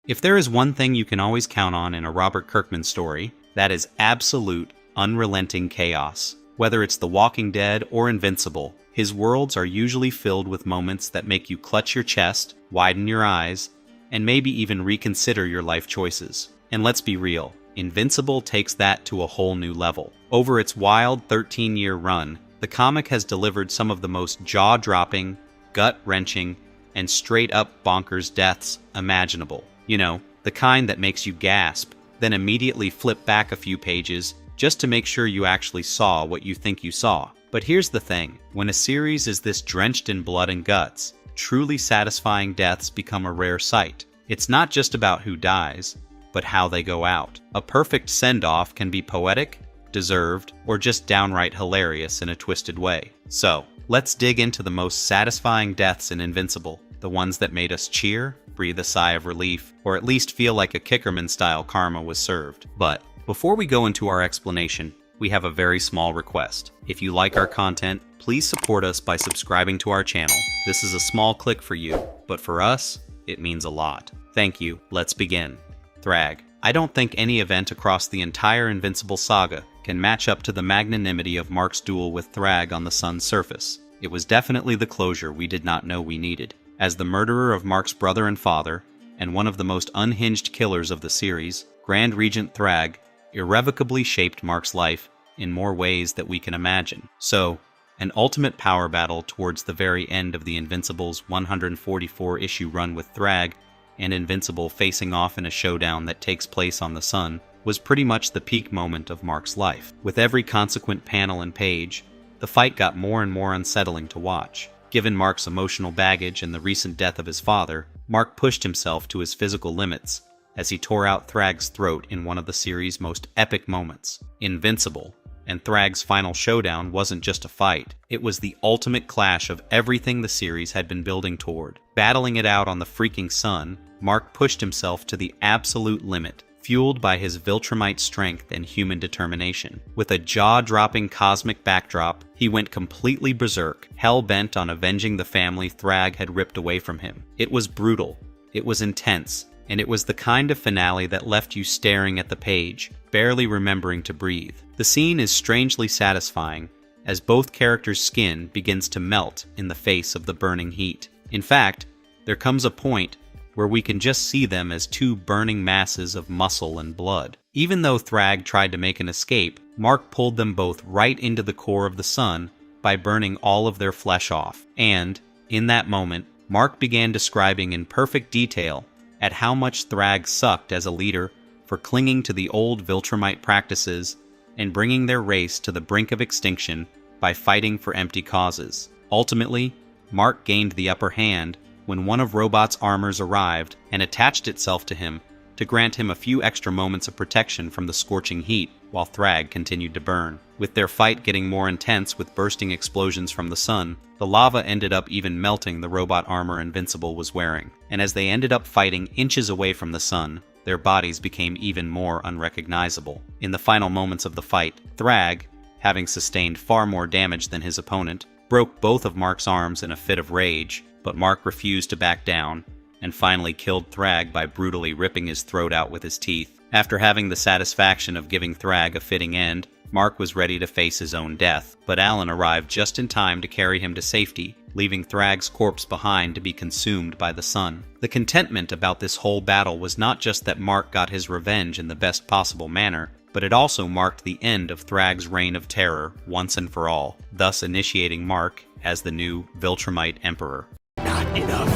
If there is one thing you can always count on in a Robert Kirkman story, that is absolute, unrelenting chaos. Whether it's The Walking Dead or Invincible, his worlds are usually filled with moments that make you clutch your chest, widen your eyes, and maybe even reconsider your life choices. And let's be real, Invincible takes that to a whole new level. Over its wild 13-year run, the comic has delivered some of the most jaw-dropping, gut-wrenching, and straight-up bonkers deaths imaginable. You know, the kind that makes you gasp, then immediately flip back a few pages just to make sure you actually saw what you think you saw. But here's the thing, when a series is this drenched in blood and guts, truly satisfying deaths become a rare sight. It's not just about who dies, but how they go out. A perfect send-off can be poetic, deserved, or just downright hilarious in a twisted way. So, let's dig into the most satisfying deaths in Invincible, the ones that made us cheer, breathe a sigh of relief, or at least feel like a Kickerman-style karma was served. But before we go into our explanation, we have a very small request. If you like our content, please support us by subscribing to our channel. This is a small click for you, but for us, it means a lot. Thank you. Let's begin. Thrag. I don't think any event across the entire Invincible saga can match up to the magnanimity of Mark's duel with Thrag on the sun's surface. It was definitely the closure we did not know we needed. As the murderer of Mark's brother and father, and one of the most unhinged killers of the series, Grand Regent Thrag irrevocably shaped Mark's life in more ways that we can imagine. So, an ultimate power battle towards the very end of the Invincible's 144-issue run with Thrag and Invincible facing off in a showdown that takes place on the sun was pretty much the peak moment of Mark's life. With every consequent panel and page, the fight got more and more unsettling to watch. Given Mark's emotional baggage and the recent death of his father, Mark pushed himself to his physical limits as he tore out Thrag's throat in one of the series' most epic moments. Invincible, and Thrag's final showdown wasn't just a fight. It was the ultimate clash of everything the series had been building toward. Battling it out on the freaking sun, Mark pushed himself to the absolute limit, fueled by his Viltrumite strength and human determination. With a jaw-dropping cosmic backdrop, he went completely berserk, hell-bent on avenging the family Thrag had ripped away from him. It was brutal, it was intense, and it was the kind of finale that left you staring at the page, barely remembering to breathe. The scene is strangely satisfying, as both characters' skin begins to melt in the face of the burning heat. In fact, there comes a point where we can just see them as two burning masses of muscle and blood. Even though Thrag tried to make an escape, Mark pulled them both right into the core of the sun by burning all of their flesh off. And, in that moment, Mark began describing in perfect detail at how much Thrag sucked as a leader for clinging to the old Viltrumite practices and bringing their race to the brink of extinction by fighting for empty causes. Ultimately, Mark gained the upper hand when one of Robot's armors arrived and attached itself to him to grant him a few extra moments of protection from the scorching heat while Thrag continued to burn. With their fight getting more intense with bursting explosions from the sun, the lava ended up even melting the robot armor Invincible was wearing. And as they ended up fighting inches away from the sun, their bodies became even more unrecognizable. In the final moments of the fight, Thrag, having sustained far more damage than his opponent, broke both of Mark's arms in a fit of rage, but Mark refused to back down, and finally killed Thrag by brutally ripping his throat out with his teeth. After having the satisfaction of giving Thrag a fitting end, Mark was ready to face his own death, but Alan arrived just in time to carry him to safety, leaving Thrag's corpse behind to be consumed by the sun. The contentment about this whole battle was not just that Mark got his revenge in the best possible manner, but it also marked the end of Thrag's reign of terror once and for all, thus initiating Mark as the new Viltrumite Emperor. Not enough.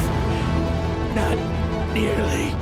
Not nearly.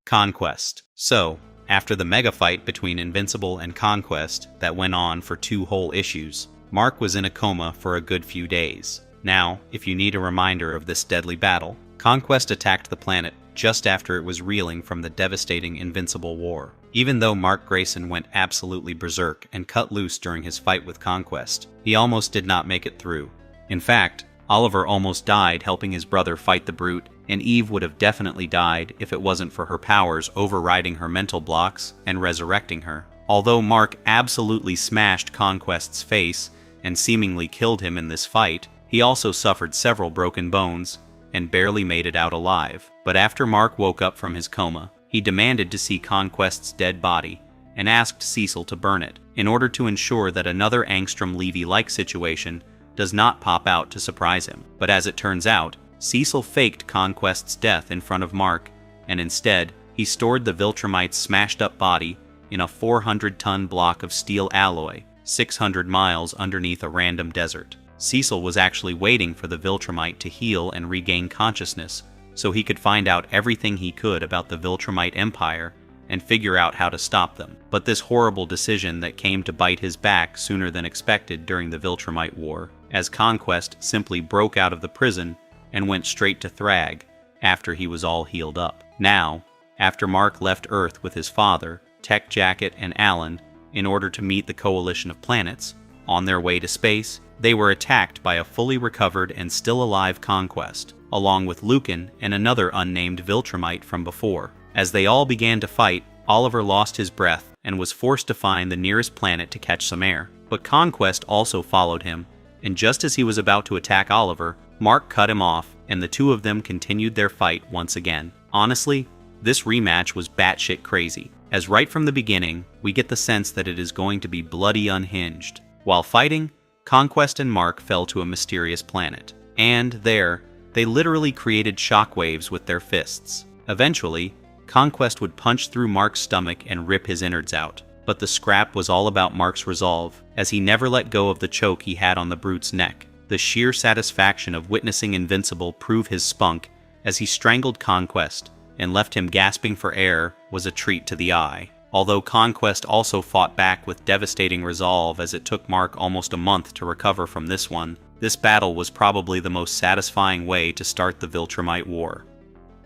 Conquest. So, after the mega fight between Invincible and Conquest that went on for 2 whole issues, Mark was in a coma for a good few days. Now, if you need a reminder of this deadly battle, Conquest attacked the planet just after it was reeling from the devastating Invincible War. Even though Mark Grayson went absolutely berserk and cut loose during his fight with Conquest, he almost did not make it through. In fact, Oliver almost died helping his brother fight the Brute, and Eve would have definitely died if it wasn't for her powers overriding her mental blocks and resurrecting her. Although Mark absolutely smashed Conquest's face and seemingly killed him in this fight, he also suffered several broken bones and barely made it out alive. But after Mark woke up from his coma, he demanded to see Conquest's dead body and asked Cecil to burn it, in order to ensure that another Angstrom-Levy-like situation does not pop out to surprise him. But as it turns out, Cecil faked Conquest's death in front of Mark, and instead, he stored the Viltrumite's smashed-up body in a 400-ton block of steel alloy, 600 miles underneath a random desert. Cecil was actually waiting for the Viltrumite to heal and regain consciousness, so he could find out everything he could about the Viltrumite Empire and figure out how to stop them. But this horrible decision that came to bite his back sooner than expected during the Viltrumite War, as Conquest simply broke out of the prison and went straight to Thrag after he was all healed up. Now, after Mark left Earth with his father, Tech Jacket, and Alan in order to meet the coalition of planets, on their way to space, they were attacked by a fully recovered and still alive Conquest, along with Lucan and another unnamed Viltrumite from before. As they all began to fight, Oliver lost his breath and was forced to find the nearest planet to catch some air. But Conquest also followed him, and just as he was about to attack Oliver, Mark cut him off, and the two of them continued their fight once again. Honestly, this rematch was batshit crazy, as right from the beginning, we get the sense that it is going to be bloody unhinged. While fighting, Conquest and Mark fell to a mysterious planet, and there, they literally created shockwaves with their fists. Eventually, Conquest would punch through Mark's stomach and rip his innards out. But the scrap was all about Mark's resolve, as he never let go of the choke he had on the brute's neck. The sheer satisfaction of witnessing Invincible prove his spunk as he strangled Conquest and left him gasping for air was a treat to the eye. Although Conquest also fought back with devastating resolve, as it took Mark almost a month to recover from this one, this battle was probably the most satisfying way to start the Viltrumite War.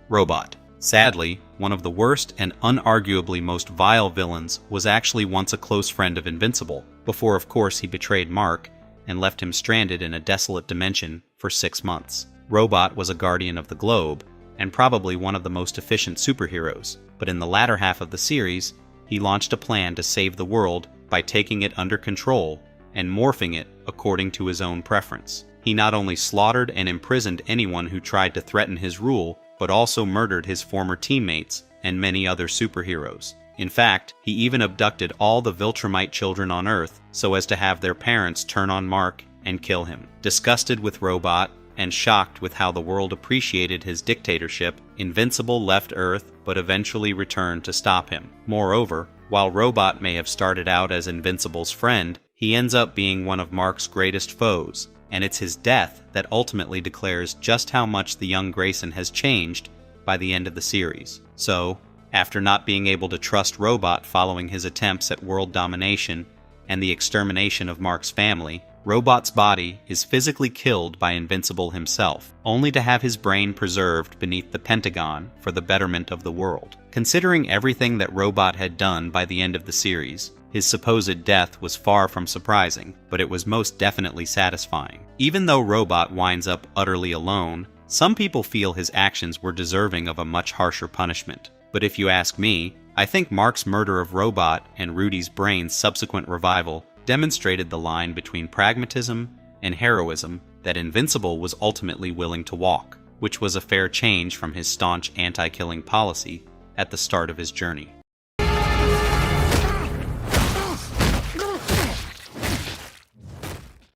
Robot. Sadly, one of the worst and unarguably most vile villains was actually once a close friend of Invincible, before of course he betrayed Mark and left him stranded in a desolate dimension for 6 months. Robot was a guardian of the globe, and probably one of the most efficient superheroes, but in the latter half of the series, he launched a plan to save the world by taking it under control and morphing it according to his own preference. He not only slaughtered and imprisoned anyone who tried to threaten his rule, but also murdered his former teammates and many other superheroes. In fact, he even abducted all the Viltrumite children on Earth so as to have their parents turn on Mark and kill him. Disgusted with Robot and shocked with how the world appreciated his dictatorship, Invincible left Earth but eventually returned to stop him. Moreover, while Robot may have started out as Invincible's friend, he ends up being one of Mark's greatest foes, and it's his death that ultimately declares just how much the young Grayson has changed by the end of the series. So, after not being able to trust Robot following his attempts at world domination and the extermination of Mark's family, Robot's body is physically killed by Invincible himself, only to have his brain preserved beneath the Pentagon for the betterment of the world. Considering everything that Robot had done by the end of the series, his supposed death was far from surprising, but it was most definitely satisfying. Even though Robot winds up utterly alone, some people feel his actions were deserving of a much harsher punishment. But if you ask me, I think Mark's murder of Robot and Rudy's brain's subsequent revival demonstrated the line between pragmatism and heroism that Invincible was ultimately willing to walk, which was a fair change from his staunch anti-killing policy at the start of his journey.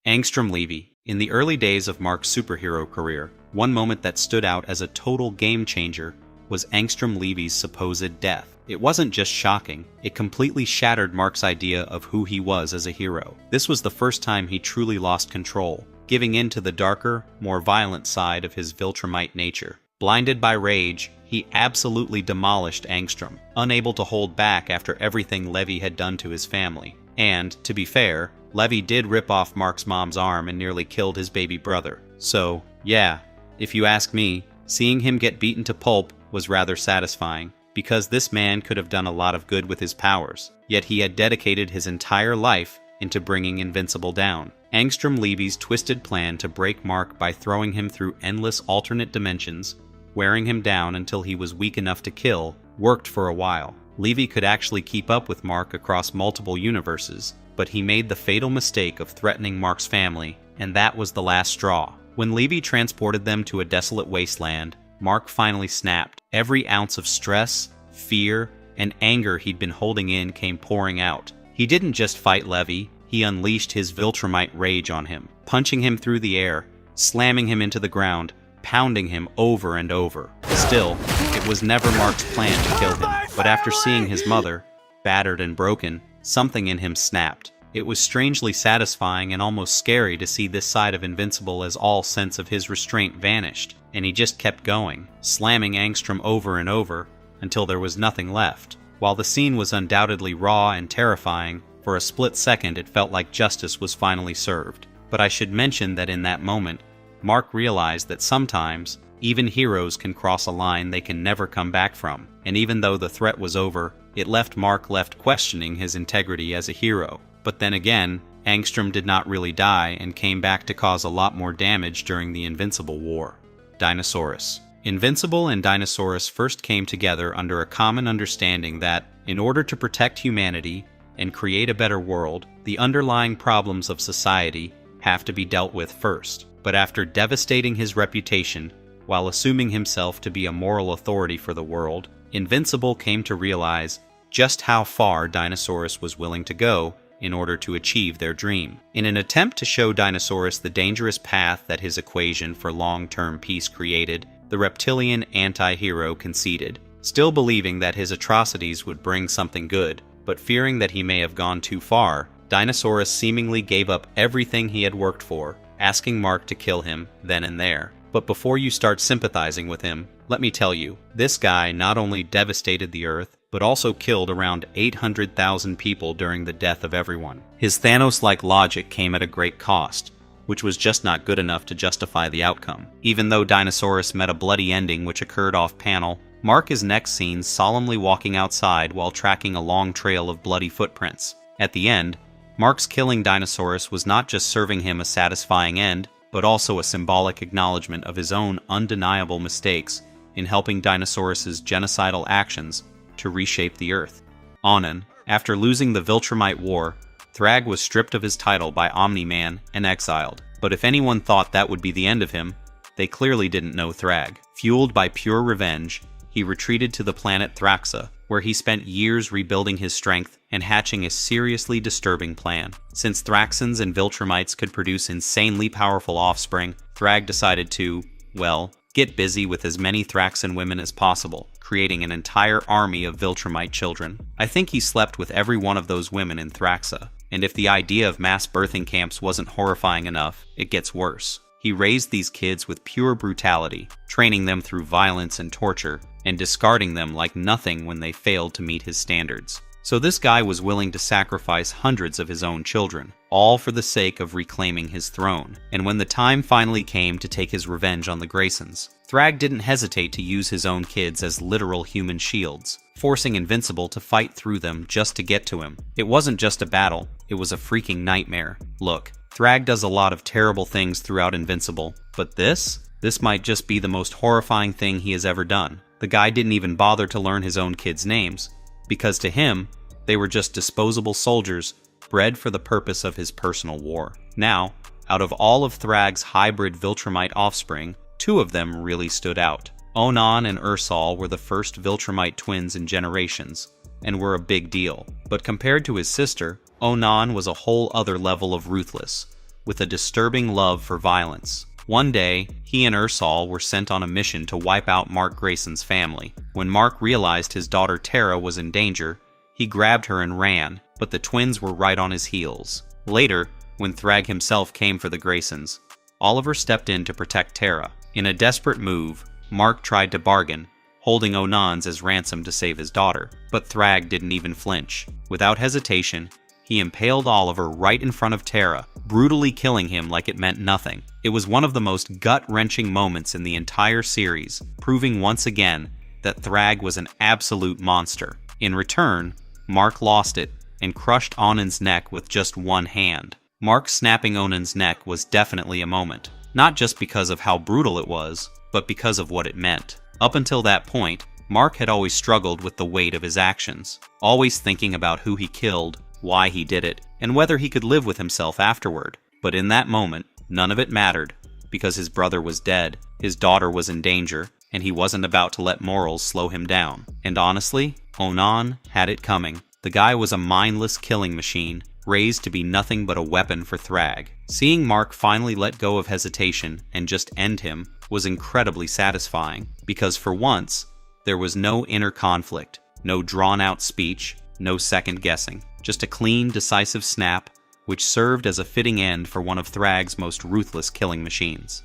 Angstrom-Levy. In the early days of Mark's superhero career, one moment that stood out as a total game-changer was Angstrom-Levy's supposed death. It wasn't just shocking, it completely shattered Mark's idea of who he was as a hero. This was the first time he truly lost control, giving in to the darker, more violent side of his Viltrumite nature. Blinded by rage, he absolutely demolished Angstrom, unable to hold back after everything Levy had done to his family. And, to be fair, Levy did rip off Mark's mom's arm and nearly killed his baby brother. So, yeah, if you ask me, seeing him get beaten to pulp was rather satisfying, because this man could have done a lot of good with his powers, yet he had dedicated his entire life into bringing Invincible down. Angstrom-Levy's twisted plan to break Mark by throwing him through endless alternate dimensions, wearing him down until he was weak enough to kill, worked for a while. Levy could actually keep up with Mark across multiple universes, but he made the fatal mistake of threatening Mark's family, and that was the last straw. When Levy transported them to a desolate wasteland, Mark finally snapped. Every ounce of stress, fear, and anger he'd been holding in came pouring out. He didn't just fight Levy, he unleashed his Viltrumite rage on him, punching him through the air, slamming him into the ground, pounding him over and over. Still, it was never Mark's plan to kill him, but after seeing his mother, battered and broken, something in him snapped. It was strangely satisfying and almost scary to see this side of Invincible as all sense of his restraint vanished, and he just kept going, slamming Angstrom over and over until there was nothing left. While the scene was undoubtedly raw and terrifying, for a split second it felt like justice was finally served. But I should mention that in that moment, Mark realized that sometimes, even heroes can cross a line they can never come back from, and even though the threat was over, it left Mark questioning his integrity as a hero. But then again, Angstrom did not really die and came back to cause a lot more damage during the Invincible War. Dinosaurus. Invincible and Dinosaurus first came together under a common understanding that, in order to protect humanity and create a better world, the underlying problems of society have to be dealt with first. But after devastating his reputation, while assuming himself to be a moral authority for the world, Invincible came to realize just how far Dinosaurus was willing to go in order to achieve their dream. In an attempt to show Dinosaurus the dangerous path that his equation for long-term peace created, the reptilian anti-hero conceded, still believing that his atrocities would bring something good, but fearing that he may have gone too far. Dinosaurus seemingly gave up everything he had worked for, asking Mark to kill him then and there. But before you start sympathizing with him, let me tell you, this guy not only devastated the Earth, but also killed around 800,000 people during the death of everyone. His Thanos-like logic came at a great cost, which was just not good enough to justify the outcome. Even though Dinosaurus met a bloody ending which occurred off-panel, Mark is next seen solemnly walking outside while tracking a long trail of bloody footprints. At the end, Mark's killing Dinosaurus was not just serving him a satisfying end, but also a symbolic acknowledgement of his own undeniable mistakes in helping Dinosaurus's genocidal actions to reshape the Earth. Onan, after losing the Viltrumite War, Thrag was stripped of his title by Omni-Man and exiled. But if anyone thought that would be the end of him, they clearly didn't know Thrag. Fueled by pure revenge, he retreated to the planet Thraxa, where he spent years rebuilding his strength and hatching a seriously disturbing plan. Since Thraxans and Viltrumites could produce insanely powerful offspring, Thrag decided to, well, get busy with as many Thraxan women as possible, creating an entire army of Viltrumite children. I think he slept with every one of those women in Thraxa, and if the idea of mass birthing camps wasn't horrifying enough, it gets worse. He raised these kids with pure brutality, training them through violence and torture, and discarding them like nothing when they failed to meet his standards. So this guy was willing to sacrifice hundreds of his own children, all for the sake of reclaiming his throne. And when the time finally came to take his revenge on the Graysons, Thrag didn't hesitate to use his own kids as literal human shields, forcing Invincible to fight through them just to get to him. It wasn't just a battle, it was a freaking nightmare. Look, Thrag does a lot of terrible things throughout Invincible, but this might just be the most horrifying thing he has ever done. The guy didn't even bother to learn his own kids' names, because to him, they were just disposable soldiers bred for the purpose of his personal war. Now, out of all of Thrag's hybrid Viltrumite offspring, two of them really stood out. Onan and Ursal were the first Viltrumite twins in generations, and were a big deal. But compared to his sister, Onan was a whole other level of ruthless, with a disturbing love for violence. One day, he and Ursal were sent on a mission to wipe out Mark Grayson's family. When Mark realized his daughter Tara was in danger, he grabbed her and ran, but the twins were right on his heels. Later, when Thrag himself came for the Graysons, Oliver stepped in to protect Tara. In a desperate move, Mark tried to bargain, holding Onans as ransom to save his daughter, but Thrag didn't even flinch. Without hesitation, he impaled Oliver right in front of Tara, brutally killing him like it meant nothing. It was one of the most gut-wrenching moments in the entire series, proving once again that Thrag was an absolute monster. In return, Mark lost it and crushed Onan's neck with just one hand. Mark snapping Onan's neck was definitely a moment, not just because of how brutal it was, but because of what it meant. Up until that point, Mark had always struggled with the weight of his actions, always thinking about who he killed, why he did it, and whether he could live with himself afterward. But in that moment, none of it mattered. because his brother was dead, his daughter was in danger, and he wasn't about to let morals slow him down. And honestly, Onan had it coming. The guy was a mindless killing machine, raised to be nothing but a weapon for Thrag. Seeing Mark finally let go of hesitation and just end him was incredibly satisfying, because for once, there was no inner conflict, no drawn-out speech, no second-guessing, just a clean, decisive snap, which served as a fitting end for one of Thrag's most ruthless killing machines.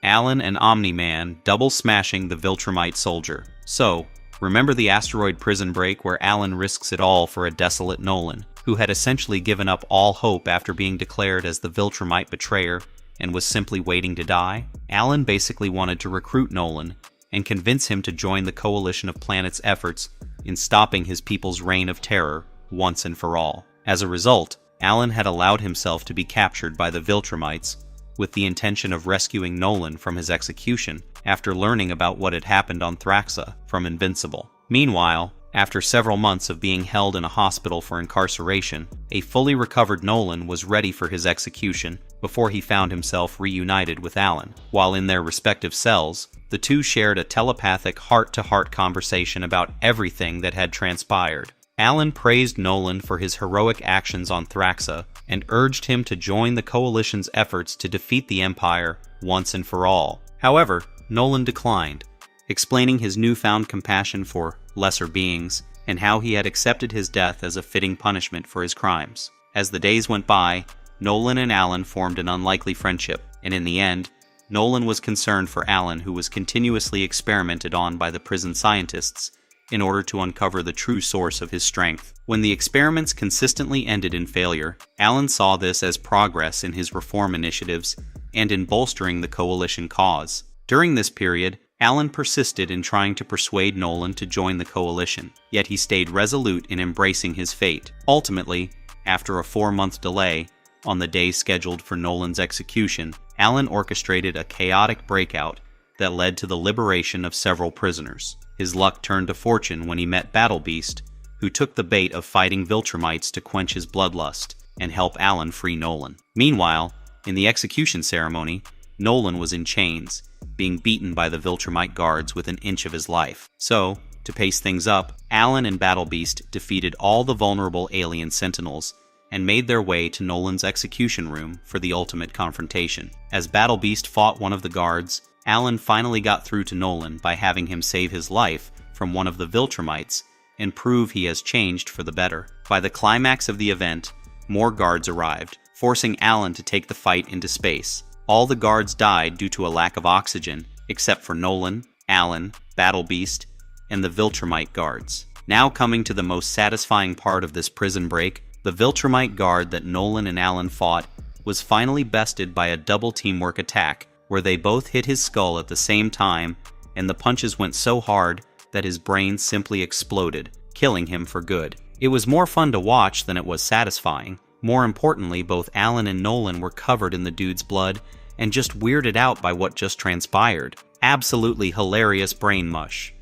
Alan and Omni-Man double smashing the Viltrumite soldier. So, remember the asteroid prison break where Alan risks it all for a desolate Nolan, who had essentially given up all hope after being declared as the Viltrumite betrayer and was simply waiting to die? Alan basically wanted to recruit Nolan and convince him to join the coalition of planets' efforts in stopping his people's reign of terror once and for all. As a result, Alan had allowed himself to be captured by the Viltrumites with the intention of rescuing Nolan from his execution after learning about what had happened on Thraxa from Invincible. Meanwhile, after several months of being held in a hospital for incarceration, a fully recovered Nolan was ready for his execution before he found himself reunited with Alan. While in their respective cells, the two shared a telepathic heart-to-heart conversation about everything that had transpired. Alan praised Nolan for his heroic actions on Thraxa and urged him to join the Coalition's efforts to defeat the Empire once and for all. However, Nolan declined, explaining his newfound compassion for lesser beings and how he had accepted his death as a fitting punishment for his crimes. As the days went by, Nolan and Alan formed an unlikely friendship, and in the end, Nolan was concerned for Alan, who was continuously experimented on by the prison scientists in order to uncover the true source of his strength. When the experiments consistently ended in failure, Alan saw this as progress in his reform initiatives and in bolstering the Coalition cause. During this period, Alan persisted in trying to persuade Nolan to join the Coalition, yet he stayed resolute in embracing his fate. Ultimately, after a 4-month delay, on the day scheduled for Nolan's execution, Alan orchestrated a chaotic breakout that led to the liberation of several prisoners. His luck turned to fortune when he met Battle Beast, who took the bait of fighting Viltrumites to quench his bloodlust and help Alan free Nolan. Meanwhile, in the execution ceremony, Nolan was in chains, being beaten by the Viltrumite guards with an inch of his life. So, to pace things up, Alan and Battle Beast defeated all the vulnerable alien sentinels and made their way to Nolan's execution room for the ultimate confrontation. As Battle Beast fought one of the guards, Alan finally got through to Nolan by having him save his life from one of the Viltrumites and prove he has changed for the better. By the climax of the event, more guards arrived, forcing Alan to take the fight into space. All the guards died due to a lack of oxygen, except for Nolan, Alan, Battle Beast, and the Viltrumite guards. Now coming to the most satisfying part of this prison break, the Viltrumite guard that Nolan and Alan fought was finally bested by a double teamwork attack, where they both hit his skull at the same time, and the punches went so hard that his brain simply exploded, killing him for good. It was more fun to watch than it was satisfying. More importantly, both Alan and Nolan were covered in the dude's blood and just weirded out by what just transpired. Absolutely hilarious brain mush.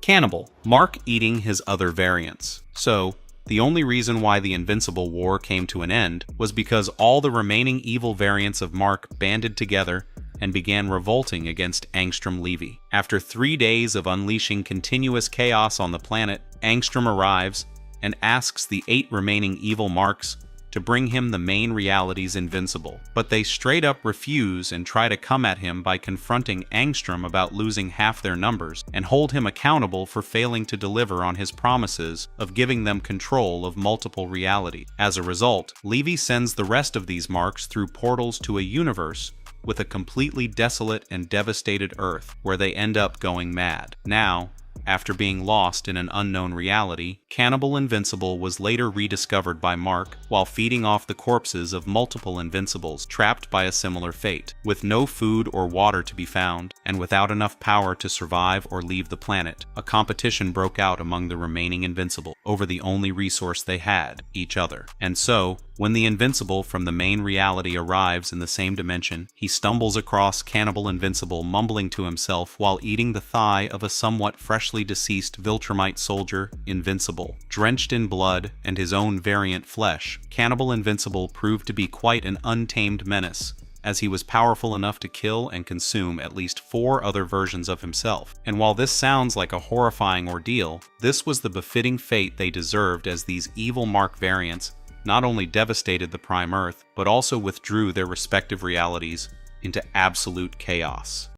Cannibal, Mark eating his other variants. So, the only reason why the Invincible War came to an end was because all the remaining evil variants of Mark banded together and began revolting against Angstrom Levy. After 3 days of unleashing continuous chaos on the planet, Angstrom arrives and asks the 8 remaining evil Marks to bring him the main reality's Invincible. But they straight up refuse and try to come at him by confronting Angstrom about losing half their numbers and hold him accountable for failing to deliver on his promises of giving them control of multiple realities. As a result, Levy sends the rest of these Marks through portals to a universe with a completely desolate and devastated Earth, where they end up going mad. Now, after being lost in an unknown reality, Cannibal Invincible was later rediscovered by Mark while feeding off the corpses of multiple Invincibles trapped by a similar fate. With no food or water to be found, and without enough power to survive or leave the planet, a competition broke out among the remaining Invincible over the only resource they had, each other. And so, When the Invincible from the main reality arrives in the same dimension, he stumbles across Cannibal Invincible, mumbling to himself while eating the thigh of a somewhat freshly deceased Viltrumite soldier, Invincible. Drenched in blood and his own variant flesh, Cannibal Invincible proved to be quite an untamed menace, as he was powerful enough to kill and consume at least 4 other versions of himself. And while this sounds like a horrifying ordeal, this was the befitting fate they deserved, as these evil Mark variants not only devastated the Prime Earth, but also withdrew their respective realities into absolute chaos.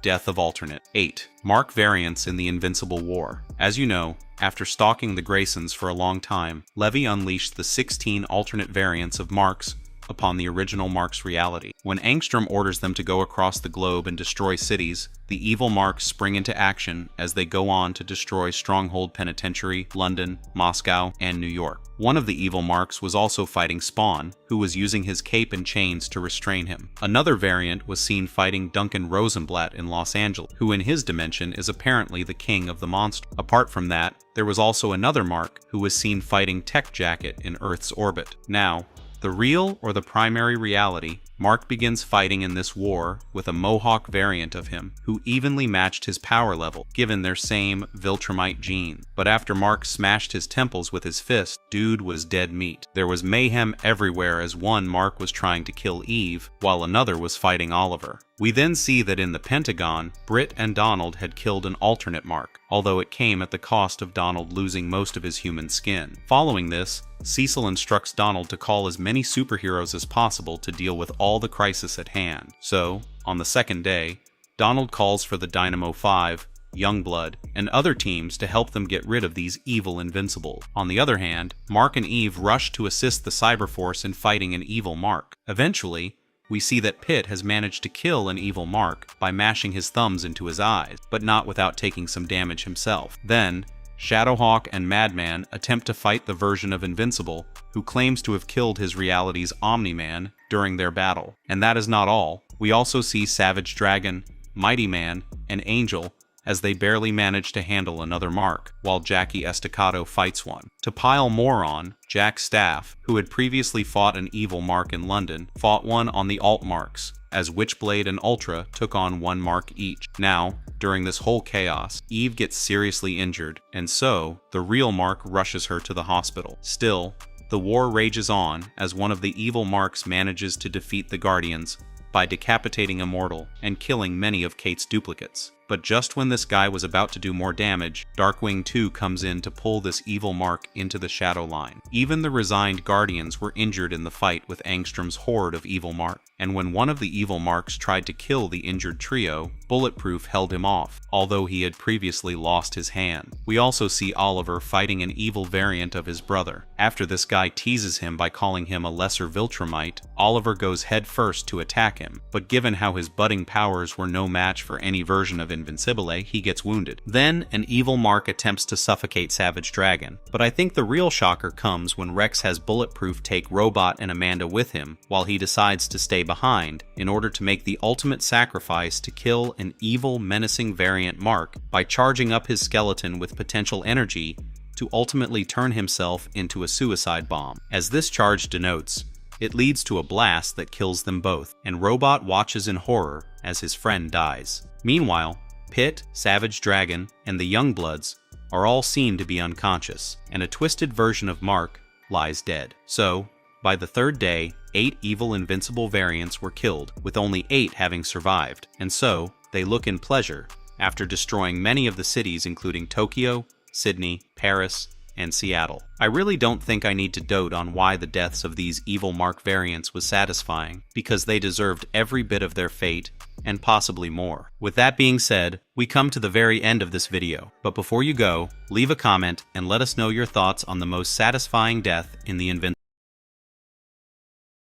Death of Alternate. 8. Mark variants in the Invincible War. As you know, after stalking the Graysons for a long time, Levy unleashed the 16 alternate variants of Marks upon the original Mark's reality. When Angstrom orders them to go across the globe and destroy cities, the evil Marks spring into action as they go on to destroy Stronghold Penitentiary, London, Moscow, and New York. One of the evil Marks was also fighting Spawn, who was using his cape and chains to restrain him. Another variant was seen fighting Duncan Rosenblatt in Los Angeles, who in his dimension is apparently the king of the monster. Apart from that, there was also another Mark who was seen fighting Tech Jacket in Earth's orbit. Now, the real or the primary reality, Mark begins fighting in this war with a Mohawk variant of him, who evenly matched his power level, given their same Viltrumite gene. But after Mark smashed his temples with his fist, dude was dead meat. There was mayhem everywhere as one Mark was trying to kill Eve, while another was fighting Oliver. We then see that in the Pentagon, Britt and Donald had killed an alternate Mark, although it came at the cost of Donald losing most of his human skin. Following this, Cecil instructs Donald to call as many superheroes as possible to deal with all the crisis at hand. So, on the second day, Donald calls for the Dynamo 5, Youngblood, and other teams to help them get rid of these evil Invincibles. On the other hand, Mark and Eve rush to assist the Cyberforce in fighting an evil Mark. Eventually, we see that Pitt has managed to kill an evil Mark by mashing his thumbs into his eyes, but not without taking some damage himself. Then, Shadowhawk and Madman attempt to fight the version of Invincible who claims to have killed his reality's Omni-Man during their battle. And that is not all. We also see Savage Dragon, Mighty Man, and Angel as they barely manage to handle another Mark, while Jackie Estacado fights one. To pile more on, Jack Staff, who had previously fought an evil Mark in London, fought one on the Alt Marks, as Witchblade and Ultra took on 1 Mark each. Now, during this whole chaos, Eve gets seriously injured, and so, the real Mark rushes her to the hospital. Still, the war rages on as one of the evil Marks manages to defeat the Guardians by decapitating a mortal and killing many of Kate's duplicates. But just when this guy was about to do more damage, Darkwing 2 comes in to pull this evil Mark into the shadow line. Even the resigned Guardians were injured in the fight with Angstrom's horde of evil Mark, and when one of the evil Marks tried to kill the injured trio, Bulletproof held him off, although he had previously lost his hand. We also see Oliver fighting an evil variant of his brother. After this guy teases him by calling him a lesser Viltrumite, Oliver goes head first to attack him, but given how his budding powers were no match for any version of Invincible, he gets wounded. Then, an evil Mark attempts to suffocate Savage Dragon, but I think the real shocker comes when Rex has Bulletproof take Robot and Amanda with him, while he decides to stay behind in order to make the ultimate sacrifice to kill an evil, menacing variant Mark by charging up his skeleton with potential energy to ultimately turn himself into a suicide bomb. As this charge denotes, it leads to a blast that kills them both, and Robot watches in horror as his friend dies. Meanwhile, Pitt, Savage Dragon, and the Youngbloods are all seen to be unconscious, and a twisted version of Mark lies dead. So, by the third day, 8 evil Invincible variants were killed, with only 8 having survived, and so, they look in pleasure after destroying many of the cities including Tokyo, Sydney, Paris, and Seattle. I really don't think I need to dote on why the deaths of these evil Mark variants was satisfying, because they deserved every bit of their fate, and possibly more. With that being said, we come to the very end of this video, but before you go, leave a comment and let us know your thoughts on the most satisfying death in the Invincible.